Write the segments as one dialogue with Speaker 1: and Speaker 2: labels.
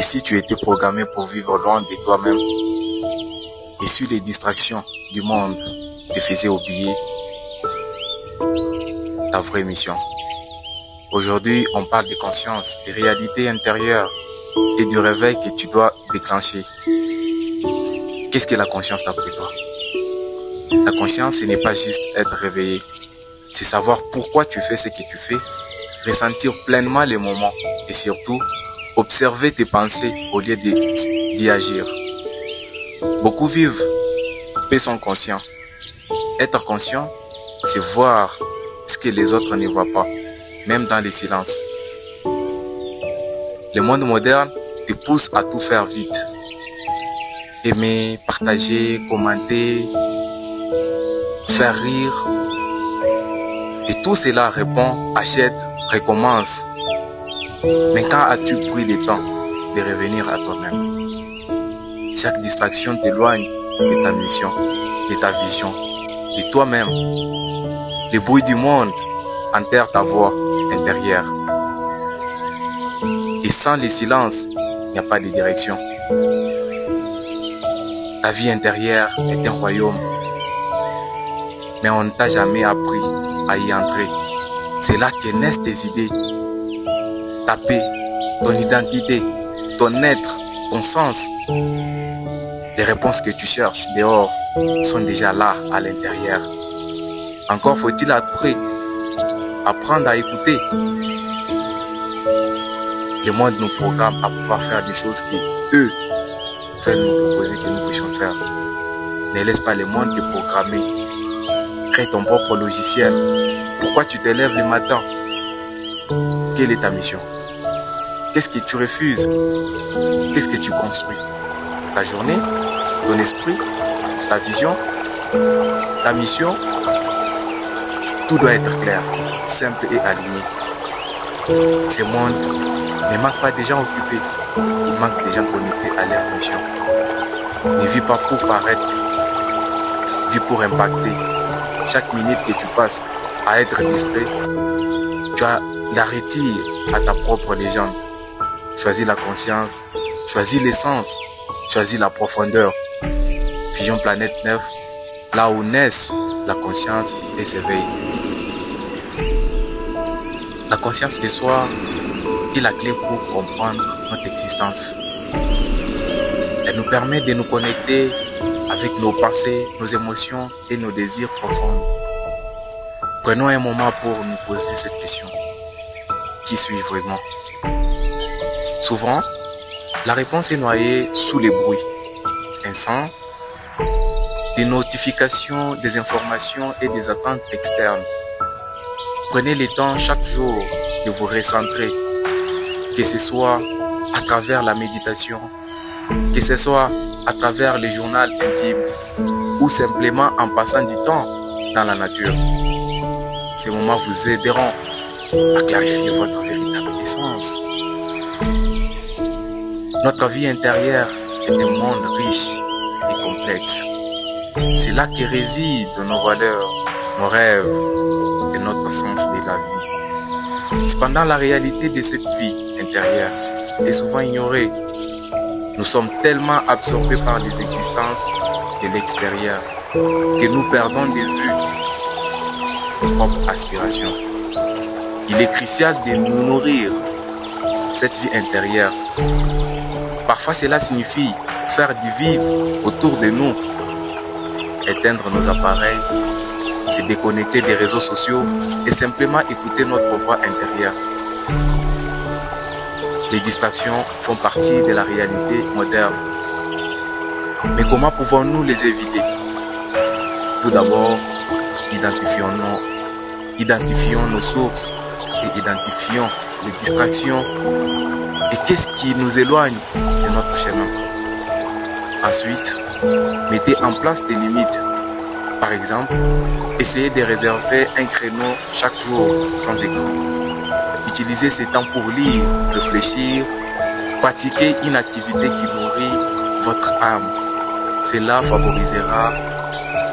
Speaker 1: si tu étais programmé pour vivre loin de toi-même et si les distractions du monde te faisaient oublier ta vraie mission. Aujourd'hui, on parle de conscience, de réalité intérieure et du réveil que tu dois déclencher. Qu'est-ce que la conscience d'après toi? La conscience, ce n'est pas juste être réveillé. C'est savoir pourquoi tu fais ce que tu fais, ressentir pleinement les moments et surtout, observer tes pensées au lieu d'y agir. Beaucoup vivent, peu sont conscients. Être conscient, c'est voir ce que les autres ne voient pas, même dans les silences. Le monde moderne te pousse à tout faire vite. Aimer, partager, commenter, faire rire. Et tout cela répond, achète, recommence. Mais quand as-tu pris le temps de revenir à toi-même? Chaque distraction t'éloigne de ta mission, de ta vision, de toi-même. Le bruit du monde enterre ta voix intérieure. Et sans le silence, il n'y a pas de direction. Ta vie intérieure est un royaume. Mais on ne t'a jamais appris à y entrer. C'est là que naissent tes idées. Ta paix, ton identité, ton être, ton sens. Les réponses que tu cherches dehors sont déjà là à l'intérieur. Encore faut-il apprendre à écouter. Le monde nous programme à pouvoir faire des choses qu'eux veulent nous proposer que nous puissions faire. Ne laisse pas le monde te programmer. Crée ton propre logiciel. Pourquoi tu te lèves le matin? Quelle est ta mission? Qu'est-ce que tu refuses? Qu'est-ce que tu construis? Ta journée, ton esprit, ta vision, ta mission, tout doit être clair, simple et aligné. Ce monde ne manque pas des gens occupés, il manque des gens connectés à leur mission. Ne vis pas pour paraître, vis pour impacter. Chaque minute que tu passes à être distrait, tu as la retire à ta propre légende. Choisis la conscience, choisis l'essence, choisis la profondeur. Vision Planète 9, là où naissent la conscience et s'éveille. La conscience de soi est la clé pour comprendre notre existence. Elle nous permet de nous connecter avec nos pensées, nos émotions et nos désirs profonds. Prenons un moment pour nous poser cette question. Qui suis-je vraiment? Souvent, la réponse est noyée sous les bruits incessants, des notifications, des informations et des attentes externes. Prenez le temps chaque jour de vous recentrer, que ce soit à travers la méditation, que ce soit à travers les journaux intimes ou simplement en passant du temps dans la nature. Ces moments vous aideront à clarifier votre véritable essence. Notre vie intérieure est un monde riche et complexe. C'est là que résident nos valeurs, nos rêves et notre sens de la vie. Cependant, la réalité de cette vie intérieure est souvent ignorée. Nous sommes tellement absorbés par les existences de l'extérieur que nous perdons de vue nos propres aspirations. Il est crucial de nous nourrir cette vie intérieure. Parfois, cela signifie faire du vide autour de nous, éteindre nos appareils, se déconnecter des réseaux sociaux et simplement écouter notre voix intérieure. Les distractions font partie de la réalité moderne. Mais comment pouvons-nous les éviter? Tout d'abord, identifions nos sources et identifions les distractions et qu'est-ce qui nous éloigne de notre chemin. Ensuite, mettez en place des limites. Par exemple, essayez de réserver un créneau chaque jour sans écran. Utilisez ce temps pour lire, réfléchir, pratiquer une activité qui nourrit votre âme. Cela favorisera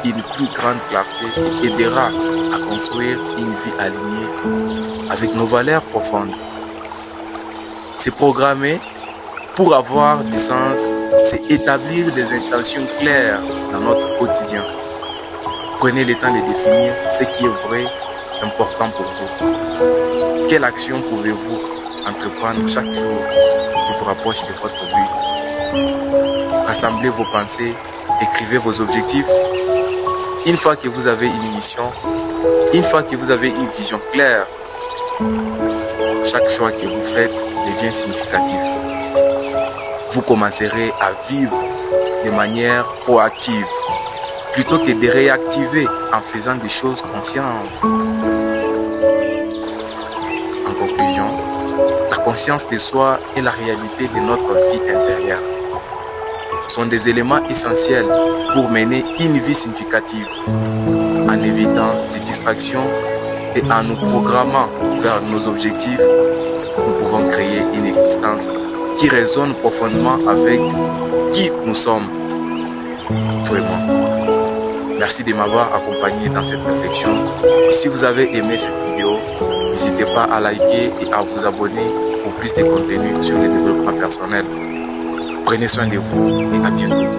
Speaker 1: une plus grande clarté et aidera à construire une vie alignée avec nos valeurs profondes. Se programmer Pour avoir du sens, c'est établir des intentions claires dans notre quotidien. Prenez le temps de définir ce qui est vrai, important pour vous. Quelle action pouvez-vous entreprendre chaque jour qui vous rapproche de votre but? Rassemblez vos pensées, écrivez vos objectifs. Une fois que vous avez une mission, une fois que vous avez une vision claire, chaque choix que vous faites devient significatif. Vous commencerez à vivre de manière proactive plutôt que de réactiver en faisant des choses conscientes. En conclusion, la conscience de soi et la réalité de notre vie intérieure sont des éléments essentiels pour mener une vie significative en évitant les distractions et en nous programmant vers nos objectifs. Nous pouvons créer une existence qui résonne profondément avec qui nous sommes vraiment. Merci de m'avoir accompagné dans cette réflexion. Et si vous avez aimé cette vidéo, n'hésitez pas à liker et à vous abonner pour plus de contenu sur le développement personnel. Prenez soin de vous et à bientôt.